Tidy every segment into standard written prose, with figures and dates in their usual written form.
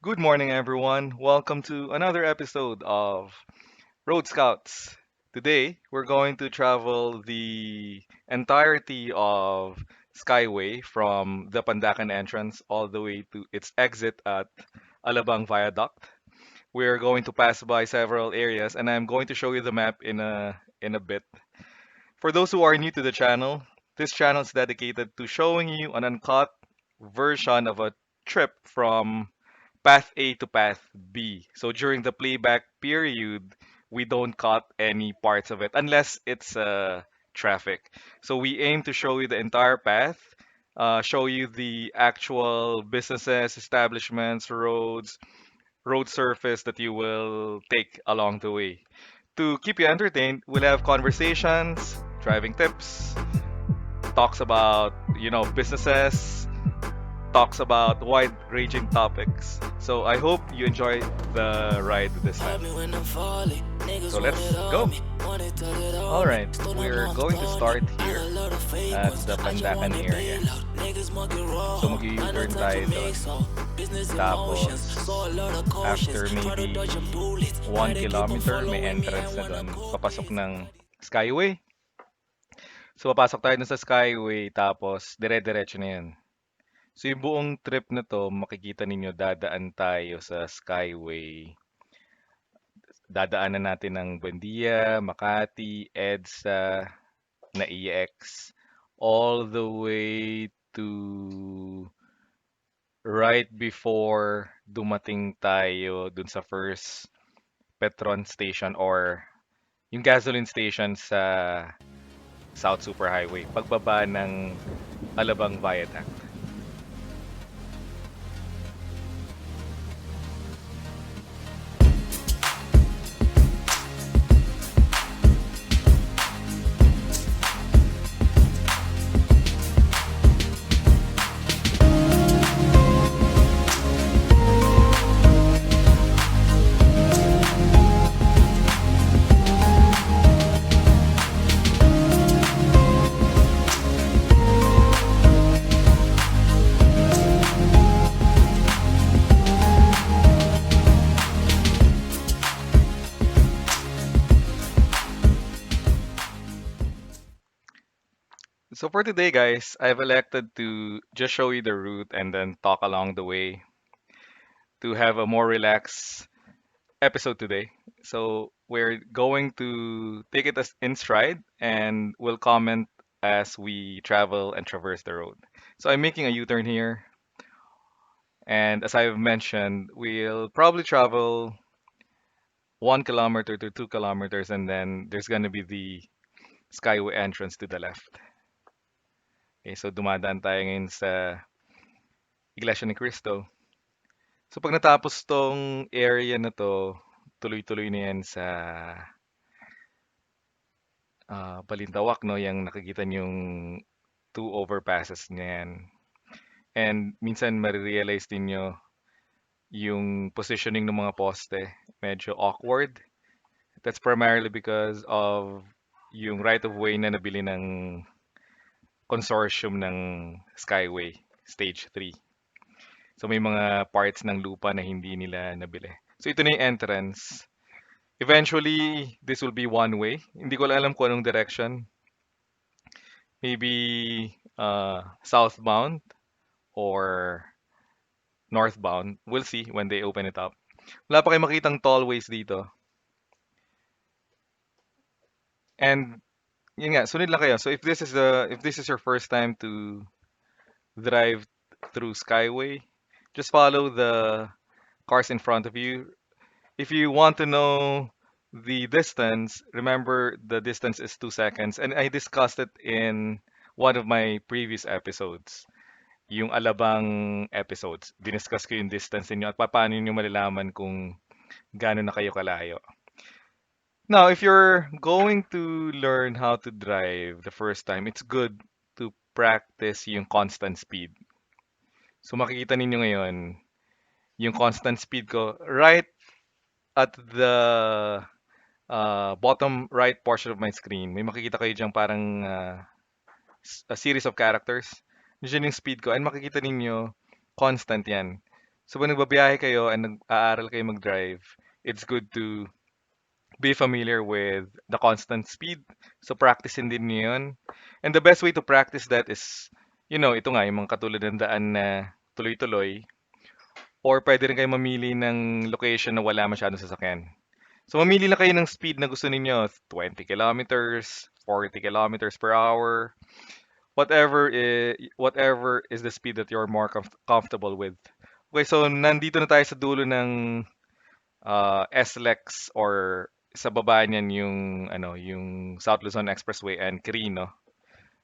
Good morning, everyone. Welcome to another episode of Road Scouts. Today, we're going to travel the entirety of Skyway from the Pandacan entrance all the way to its exit at Alabang Viaduct. We're going to pass by several areas, and I'm going to show you the map in a bit. For those who are new to the channel, this channel is dedicated to showing you an uncut version of a trip from path A to path B. So during the playback period, we don't cut any parts of it unless it's traffic. So we aim to show you the entire path, show you the actual businesses, establishments, road surface that you will take along the way. To keep you entertained, we'll have conversations, driving tips, talks about, businesses, talks about wide-ranging topics. So I hope you enjoy the ride this time. So let's go. All right, we're going to start here at the Pandacan area. So mag-u-turn tayo doon. Tapos, after maybe 1 kilometer, may entrance na doon. Papasok ng Skyway. So papasok tayo dun sa Skyway, tapos dire-diretso na yun. So yung buong trip na to, makikita ninyo dadaan tayo sa Skyway. Dadaanan natin ng Buendia, Makati, Edsa, NAIX, all the way to right before dumating tayo dun sa first Petron station or yung gasoline station sa South Superhighway. Pagbaba ng Alabang Viaduct. So for today, guys, I've elected to just show you the route and then talk along the way to have a more relaxed episode today. So we're going to take it as in stride and we'll comment as we travel and traverse the road. So I'm making a U-turn here, and as I've mentioned, we'll probably travel 1 kilometer to 2 kilometers, and then there's gonna be the Skyway entrance to the left. Okay, so dumadaan tayo ngayon sa Iglesia ni Cristo. So pag natapos tong area na to, tuloy-tuloy na yan sa Balintawak, no? Yung nakikita yung two overpasses niya yan. And minsan marirealize ninyo yung positioning ng mga poste. Medyo awkward. That's primarily because of yung right of way na nabili ng consortium ng Skyway Stage 3. So may mga parts ng lupa na hindi nila nabili. So ito na yung entrance. Eventually, this will be one way. Hindi ko alam kung anong direction. Maybe southbound or northbound. We'll see when they open it up. Wala pa kayo makitang tollways dito. And yun nga, sunod lang kayo. So if this is your first time to drive through Skyway, just follow the cars in front of you. If you want to know the distance, remember the distance is 2 seconds. And I discussed it in one of my previous episodes. Yung Alabang episodes. Diniscuss ko yung distance ninyo at paano nyo malalaman kung gaano na kayo kalayo. Now, if you're going to learn how to drive the first time, it's good to practice yung constant speed. So makikita ninyo ngayon, yung constant speed ko right at the bottom right portion of my screen. May makikita kayo dyan parang a series of characters. Diyan yung speed ko and makikita ninyo constant yan. So when nagbabiyahe kayo and nag-aaral kayo mag-drive, it's good to be familiar with the constant speed. So practicein din niyo yun. And the best way to practice that is, ito nga, yung mga katulad ng daan na tuloy-tuloy. Or pwede rin kayo mamili ng location na wala masyadong sasakyan. So mamili lang kayo ng speed na gusto ninyo, 20 kilometers, 40 kilometers per hour, whatever is the speed that you're more comfortable with. Okay, so nandito na tayo sa dulo ng SLEX or sa baba niyan yung South Luzon Expressway and Quirino.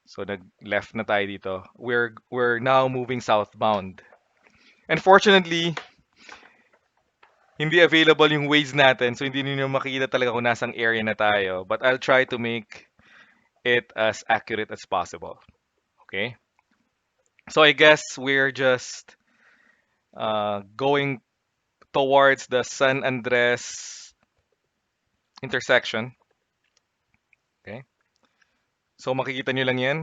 So nag-left na tayo dito. We're now moving southbound. And fortunately, hindi available yung Waze natin, so hindi niyo makikita talaga kung nasang area na tayo. But I'll try to make it as accurate as possible. Okay? So I guess we're just going towards the San Andres intersection. Okay? So makikita nyo lang yan.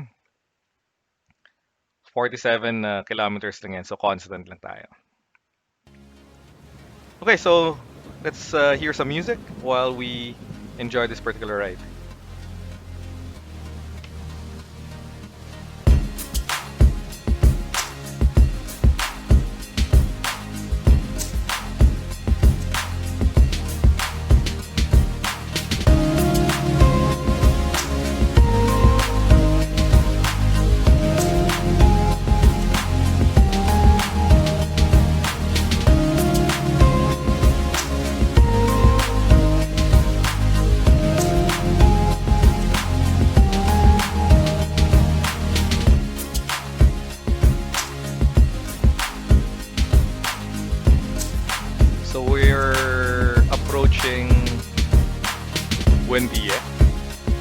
47 kilometers lang yan. So constant lang tayo. Okay, so let's hear some music while we enjoy this particular ride. So we're approaching Buendia,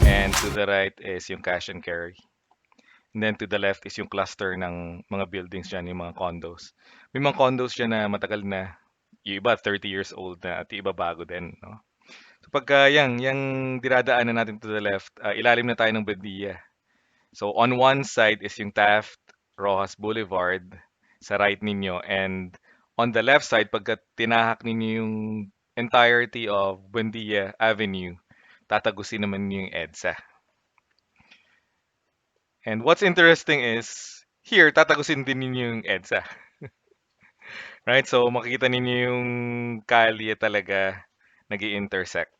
and to the right is yung cash and carry. And then to the left is yung cluster ng mga buildings dyan, yung mga condos. May mga condos dyan na matagal na, yung iba 30 years old na at yung iba bago din, no? So pagka yung dinadaanan natin to the left, ilalim na tayo ng Buendia. So on one side is yung Taft Rojas Boulevard sa right ninyo, and on the left side, pagka tinahak ninyo yung entirety of Buendia Avenue, tatagusin naman niyo yung Edsa. And what's interesting is, here, tatagusin din ninyo yung EDSA. Right? So, makikita ninyo yung kalye talaga nag-intersect.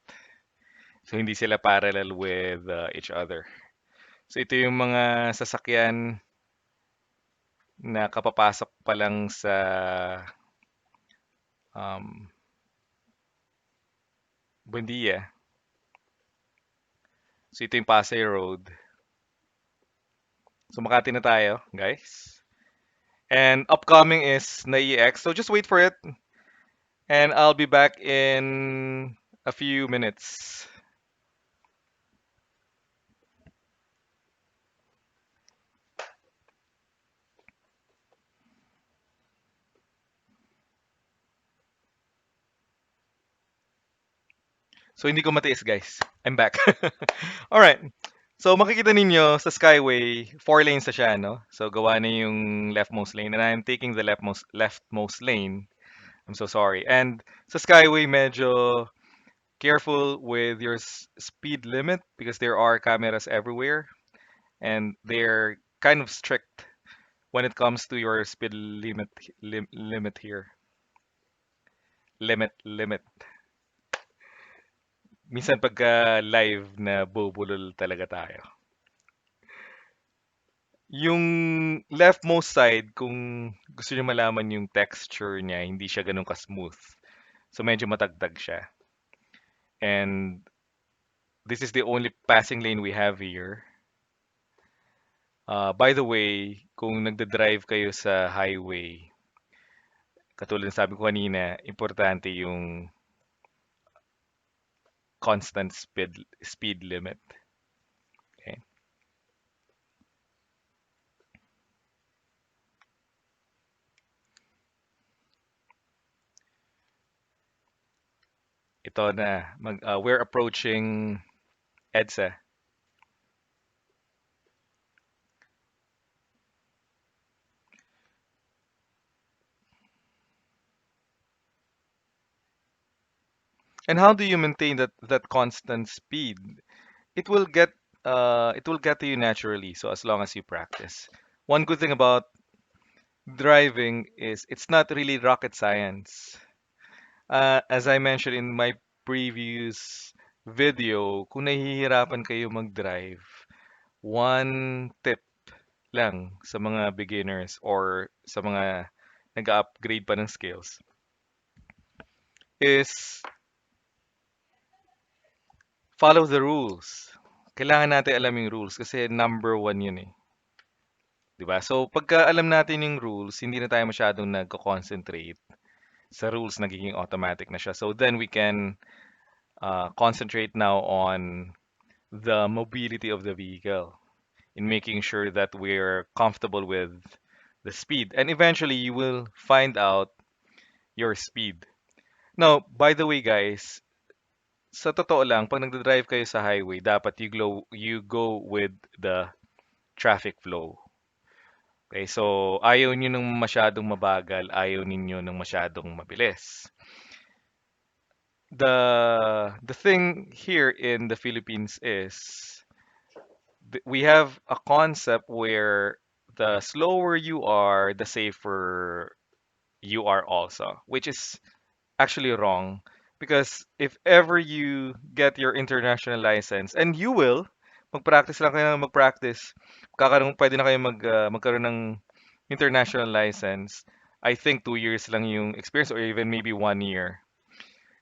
So, hindi sila parallel with each other. So, ito yung mga sasakyan na kapapasok pa lang sa Buendia. So, ito yung Pasay Road. So, Makati na tayo, guys. And upcoming is NAIX. So, just wait for it. And I'll be back in a few minutes. So hindi ko matiis, guys. I'm back. All right. So makikita ninyo sa Skyway, 4 lanes na siya, no? So gawa na yung leftmost lane and I'm taking the leftmost lane. I'm so sorry. And sa Skyway, medyo careful with your speed limit because there are cameras everywhere and they're kind of strict when it comes to your speed limit here. Limit. Minsan pagka live na bubulol talaga tayo. Yung leftmost side, kung gusto niyo malaman yung texture niya, hindi siya ganun ka-smooth. So medyo matagtag siya. And this is the only passing lane we have here. By the way, kung nagda-drive kayo sa highway, katulad ng sabi ko kanina, importante yung constant speed limit. Okay? Ito na, we're approaching Edsa. And how do you maintain that constant speed? It will get to you naturally. So as long as you practice. One good thing about driving is it's not really rocket science. As I mentioned in my previous video, kung nahihirapan kayo mag-drive, one tip lang sa mga beginners or sa mga nag-upgrade pa ng skills is follow the rules. Kailangan natin alam yung rules kasi number one yun eh. 'Di ba? So, pagka alam natin yung rules, hindi na tayo masyadong nagko-concentrate sa rules, nagiging automatic na siya. So, then we can concentrate now on the mobility of the vehicle in making sure that we're comfortable with the speed. And eventually, you will find out your speed. Now, by the way, guys, sa totoo lang, pag nagda-drive kayo sa highway, dapat you go with the traffic flow. Okay, so ayaw niyo ng masyadong mabagal, ayaw ninyo ng masyadong mabilis. The thing here in the Philippines is we have a concept where the slower you are, the safer you are also, which is actually wrong because if ever you get your international license, and you will, mag-practice lang kayo ng mag-practice, pwede na kayo magkaroon ng international license. I think 2 years lang yung experience or even maybe 1 year.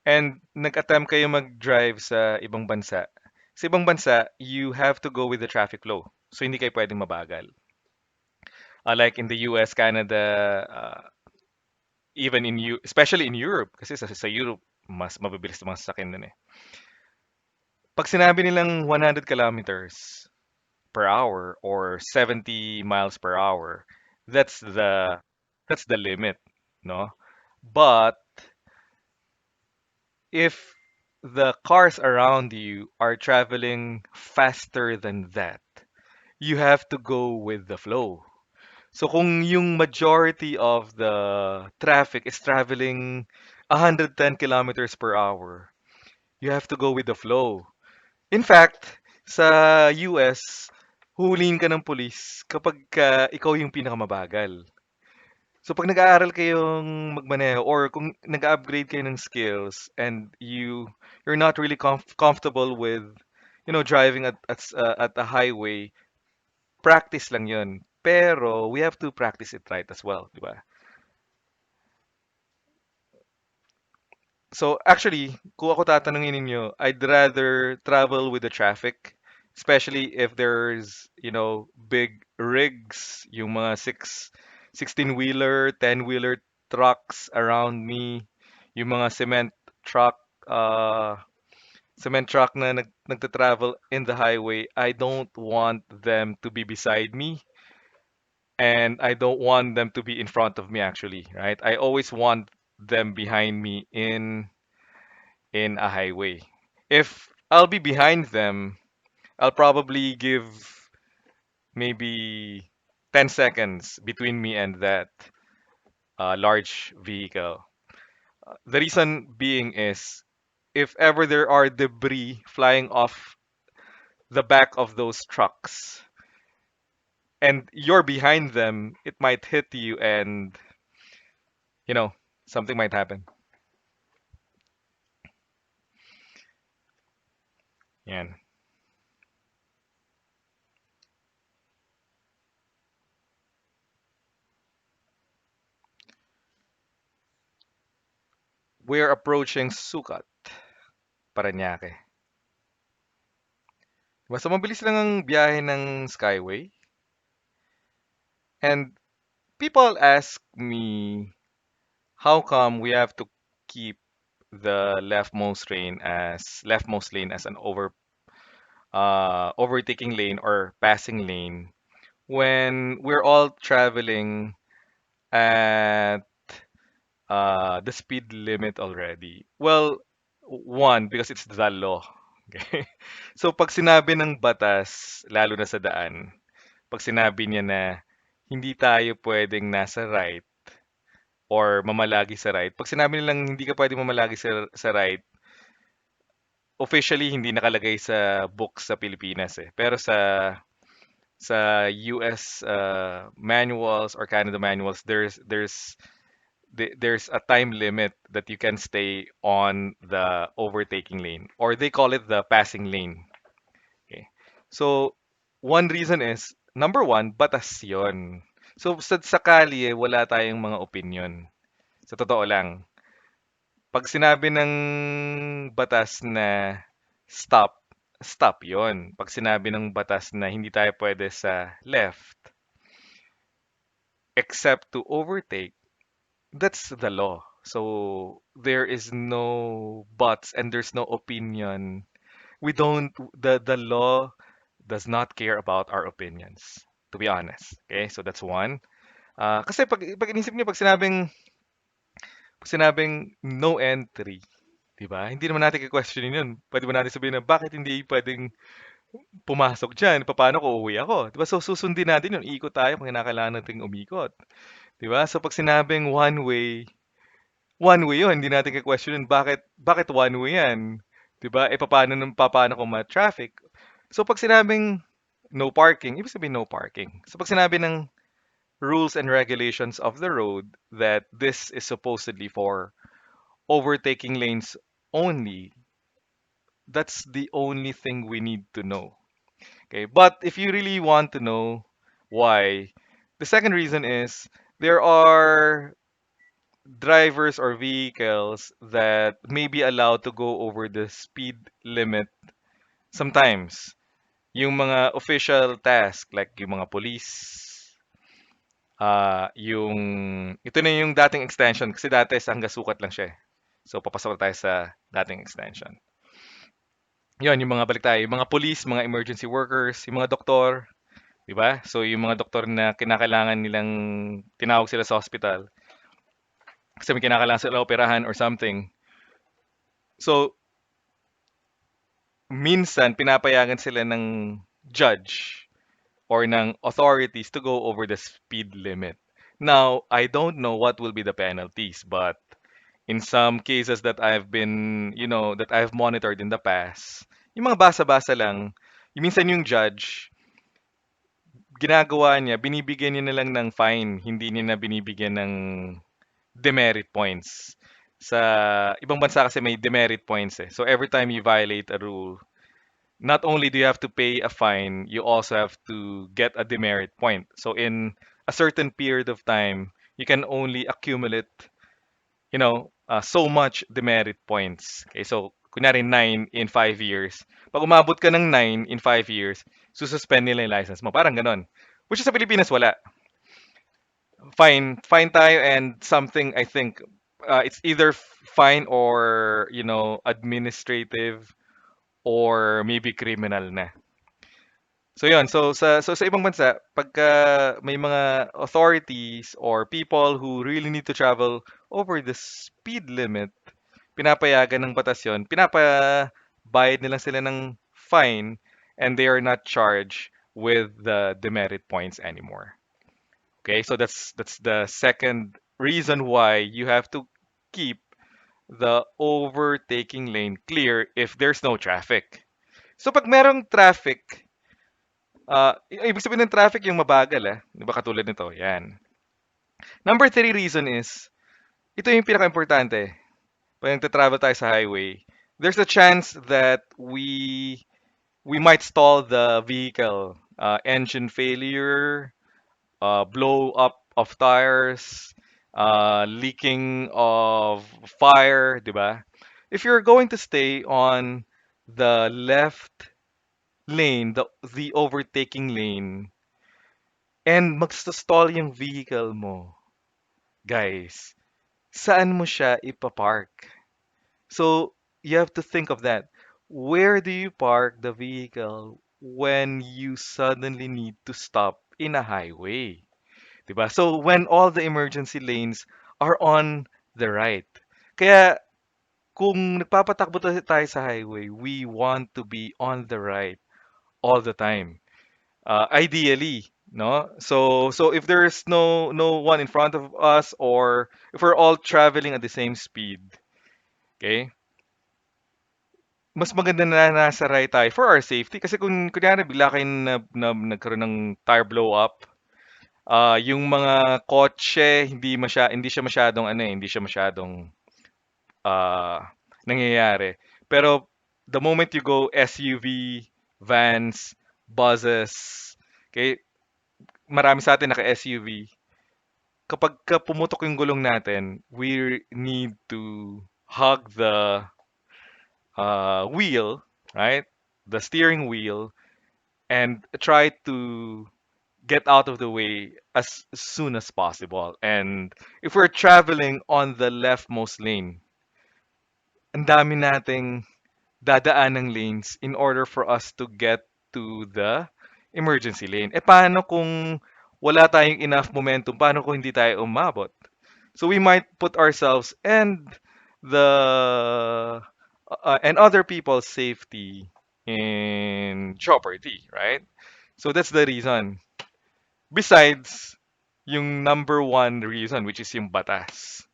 And nag-attempt kayo mag-drive sa ibang bansa. Sa ibang bansa, you have to go with the traffic flow. So hindi kayo pwedeng mabagal. Like in the US, Canada, even especially in Europe, kasi sa Europe, mas mabilis ang mga sasakyan dun eh. Pag sinabi nilang 100 kilometers per hour or 70 miles per hour, that's the limit, no? But if the cars around you are traveling faster than that, you have to go with the flow. So kung yung majority of the traffic is traveling 110 kilometers per hour, you have to go with the flow. In fact, sa US, huhulihin ka ng pulis kapag ikaw yung pinakamabagal. So pag nag-aaral kayong magmaneho or kung nag-upgrade kayo ng skills and you're not really comfortable with driving at a highway, practice lang 'yun. Pero we have to practice it right as well, di ba? So actually, kung ako tatanungin ninyo, I'd rather travel with the traffic, especially if there's, big rigs, yung mga 16-wheeler, 10-wheeler trucks around me, yung mga truck, uh, cement truck na nagta-travel in the highway. I don't want them to be beside me, and I don't want them to be in front of me actually, right? I always want them behind me in a highway. If I'll be behind them, I'll probably give maybe 10 seconds between me and that large vehicle. The reason being is if ever there are debris flying off the back of those trucks and you're behind them, it might hit you and, you know, something might happen. Yan. We're approaching Sucat, Parañaque. Basta mabilis lang ang biyahe ng Skyway. And people ask me, how come we have to keep the leftmost lane as an overtaking lane or passing lane when we're all traveling at the speed limit already? Well, one, because it's the law. Okay? So pag sinabi ng batas, lalo na sa daan, pag sinabi niya na hindi tayo pwedeng nasa right or mamalagi sa right, pag sinabi nilang hindi ka pwedeng mamalagi sa right, officially hindi nakalagay sa books sa Pilipinas eh. Pero sa US manuals or Canada manuals, there's a time limit that you can stay on the overtaking lane, or they call it the passing lane. Okay. So, one reason is, number one, batas yun. So, sa kalye, wala tayong mga opinion. Sa totoo lang. Pag sinabi ng batas na stop, stop yon. Pag sinabi ng batas na hindi tayo pwede sa left, except to overtake, that's the law. So, there is no buts and there's no opinion. We don't, the law does not care about our opinions, to be honest. Okay, so that's one. Kasi pag inisip niyo, pag sinabing no entry, di ba? Hindi naman natin i-questionin yun. Pwede ba natin sabihin na bakit hindi pwedeng pumasok dyan? Paano ko uuwi ako? Di ba? So susundin natin yun. Ikot tayo kung kinakailangan natin umikot. Di ba? So pag sinabing one way yun. Hindi natin i-questionin bakit one way yan? Di ba? Paano kung ma-traffic? So pag sinabing no parking, ibig sabihin no parking. So pag sinabi ng rules and regulations of the road that this is supposedly for overtaking lanes only, that's the only thing we need to know. Okay, but if you really want to know why, the second reason is there are drivers or vehicles that may be allowed to go over the speed limit sometimes. Yung mga official task, like yung mga police, ito na yung dating extension kasi dati sa hanggang Sucat lang siya eh. So papasok na tayo sa dating extension. Yun, yung mga balik tayo, yung mga police, mga emergency workers, yung mga doktor, di ba? So yung mga doktor na kinakailangan nilang tinawag sila sa hospital kasi may kinakailangan sila operahan or something. So minsan pinapayagan sila ng judge or ng authorities to go over the speed limit. Now, I don't know what will be the penalties, but in some cases that that I've monitored in the past, yung mga basa-basa lang, yung minsan yung judge, ginagawa niya, binibigyan niya na lang ng fine, hindi niya na binibigyan ng demerit points. Sa ibang bansa kasi may demerit points eh. So every time you violate a rule, not only do you have to pay a fine, you also have to get a demerit point. So in a certain period of time, you can only accumulate, so much demerit points. Okay, so kunyari 9 in 5 years. Pag umabot ka ng 9 in 5 years, sususpend nila yung license mo. Parang ganon. Which is sa Pilipinas, wala. Fine tayo and something, I think, it's either fine or, administrative or maybe criminal na. So yun, so sa ibang bansa, pagka may mga authorities or people who really need to travel over the speed limit, pinapayagan ng batas yun, pinapabayad nila sila ng fine and they are not charged with the demerit points anymore. Okay, so that's the second reason why you have to keep the overtaking lane clear if there's no traffic. So pag merong traffic, ibig sabihin ng traffic yung mabagal, di ba katulad nito, yan. Number three reason is, ito yung pinaka-importante. Pag nagta-travel tayo sa highway, there's a chance that we might stall the vehicle. Engine failure, blow up of tires, leaking of fire, di ba? If you're going to stay on the left lane, the overtaking lane, and magstall yung vehicle mo, guys, saan mo siya ipapark? So, you have to think of that. Where do you park the vehicle when you suddenly need to stop in a highway? Diba? So, when all the emergency lanes are on the right. Kaya, kung nagpapatakbo tayo sa highway, we want to be on the right all the time. Ideally, no? So if there's no one in front of us, or if we're all traveling at the same speed, okay? mas maganda na nasa right tayo for our safety. Kasi kung kunyari bigla kayong nagkaroon ng tire blow up, yung mga kotse hindi siya masyadong ano eh, hindi siya masyadong nangyayari. Pero the moment you go SUV, vans, buses, okay, marami sa atin naka-SUV. Kapag pumutok yung gulong natin, we need to hug the wheel, right? The steering wheel, and try to get out of the way as soon as possible. And if we're traveling on the leftmost lane, ang dami nating dadaan ng lanes in order for us to get to the emergency lane. Paano kung wala tayong enough momentum? Paano kung hindi tayo umabot? So we might put ourselves the and other people's safety in jeopardy, right? So that's the reason. Besides, yung number one reason, which is yung batas.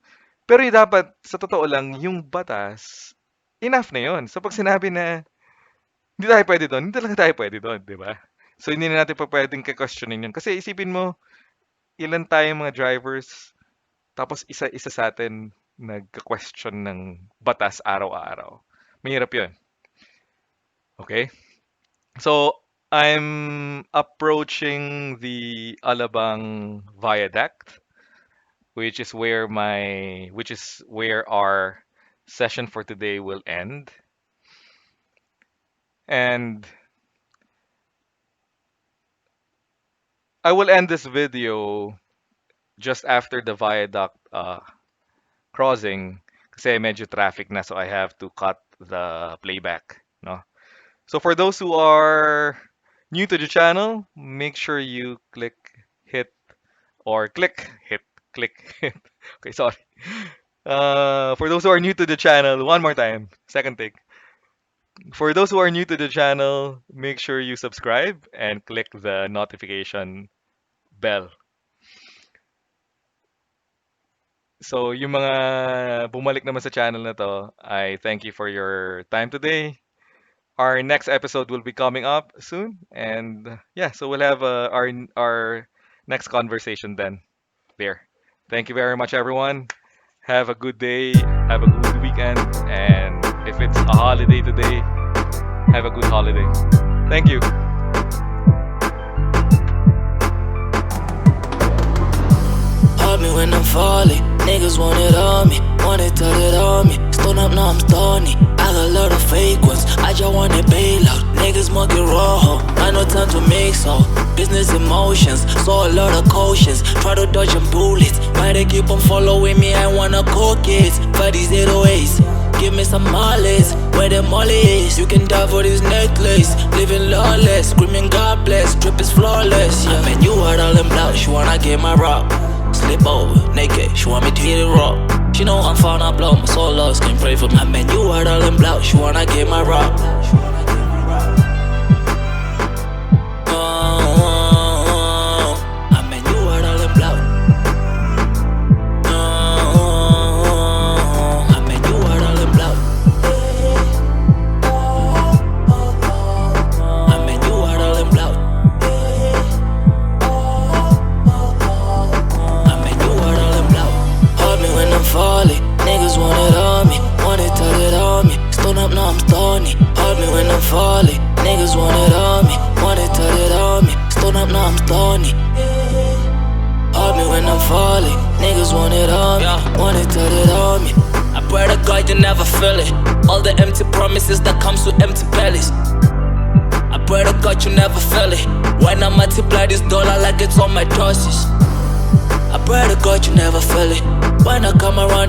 Pero dapat, sa totoo lang, yung batas, enough na yun. So pag sinabi na hindi tayo pwede doon, hindi talaga tayo pwede doon, di ba? So hindi na natin pa pwedeng questionin yun. Kasi isipin mo, ilan tayong mga drivers, tapos isa-isa sa atin nagka-question ng batas araw-araw. Mahirap yun. Okay? So, I'm approaching the Alabang Viaduct, which is where our session for today will end. And I will end this video just after the viaduct crossing kasi medyo traffic na, so I have to cut the playback, no? So for those who are new to the channel, make sure you click hit. Okay, sorry. For those who are new to the channel, one more time, second take. For those who are new to the channel, make sure you subscribe and click the notification bell. So, yung mga bumalik naman sa channel na to, I thank you for your time today. Our next episode will be coming up soon, and yeah, so we'll have our next conversation then there. Thank you very much, everyone. Have a good day, have a good weekend, and if it's a holiday today, have a good holiday. Thank you. Hold me when I'm falling. Niggas want it on me, want it, tell it on me. Stone up, now I'm stony. I got a lot of fake ones, I just want it bail out. Niggas monkey rojo, I no time to mix so. Business emotions, saw a lot of cautions. Try to dodge them bullets, why they keep on following me, I wanna cook it. For these 808s, give me some mollies, where the molly is. You can die for this necklace, living lawless, screaming God bless, drip is flawless. Yeah, man, you heard all them blouse, she wanna get my rock. Slip over, naked, she want me to hit it raw. She know I'm falling up blow, my soul lost, can pray for me. I mean, you heard all them blouse, she wanna get my rock. I mean, you heard all them blouse. I mean, you heard all them blouse. I mean, you heard all them blouse. When I'm falling, niggas want it on me, want it, tell it on me. Stone up, now I'm stony. Hold me when I'm falling, niggas want it on me, want it, tell it on me. Stone up, now I'm stony. Hold me when I'm falling, niggas want it on me, want it, tell it on me. I pray to God you never feel it. All the empty promises that comes with empty bellies. I pray to God you never feel it. When I multiply this dollar like it's on my doses. I pray to God you never feel it. When I come around